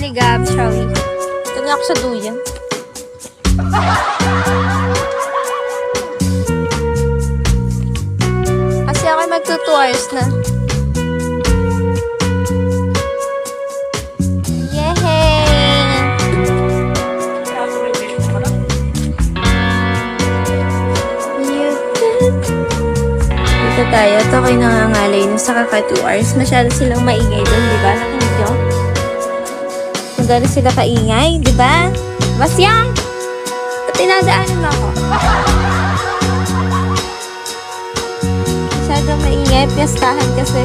ni Gab, shall we? Ito nga ako sa duyan. Kasi ako magto 2 hours na. Dito tayo. Ito kayo nangangalay na sa kaka 2 hours. Masyado silang maingay doon, di ba? Nakinig nyo? Magano sila kaingay, di ba? Basyang! Ba't tinadaanan mo ako? Masyado maingay. Piyastahan kasi.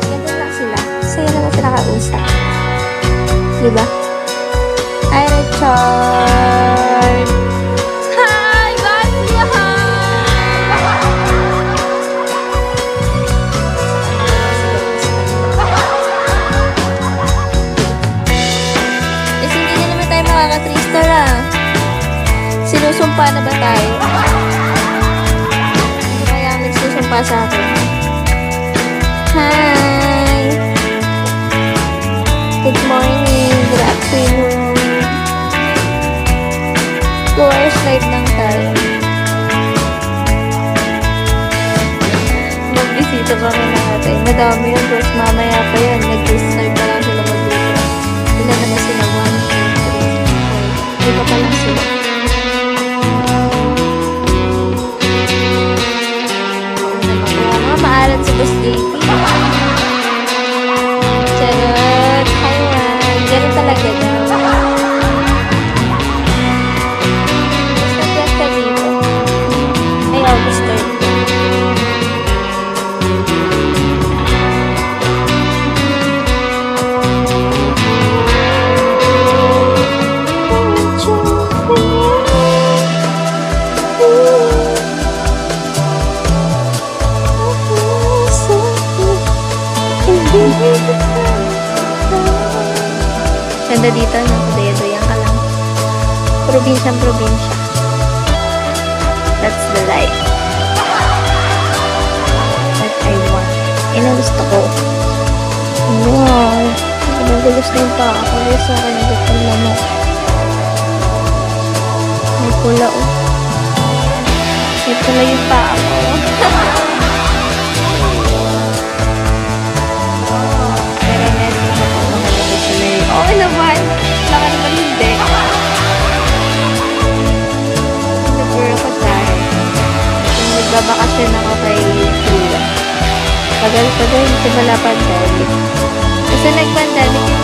Ganda lang sila. Saya naman sila kausap. Di ba? Hi, Richard! Sinusumpa na ba tayo? Hindi kaya nagsusumpa sa akin. Hi! Good morning. Good afternoon. 2 hours live lang tayo. Magbisita pa rin natin. Madami yun. Tapos mamaya pa yan. Nag-start pa lang sila mag-dito. Ilan naman sila? 1, 2, 3, 4. Iba pa lang sila. Maalat si Boss JP. Charot. Hi, Juan. Ganun talaga daw. Basta dito. Ay, August 3rd. Ganda dito, no? Daya-dayang ka lang. Probinsyang-probinsya. That's the life. What I want. Yan ang gusto ko. Wow. Nagulos na yung paa ko. Yes, sa akin. Hindi ko lamok. May pula, oh. May pula yung paa ko. Okay naman. Baka naman hindi. Nag-work ako tayo. Nagbabakasyon ako kay Kuya. Tagal-tagal, simula pandemic. Kasi nag-pandemic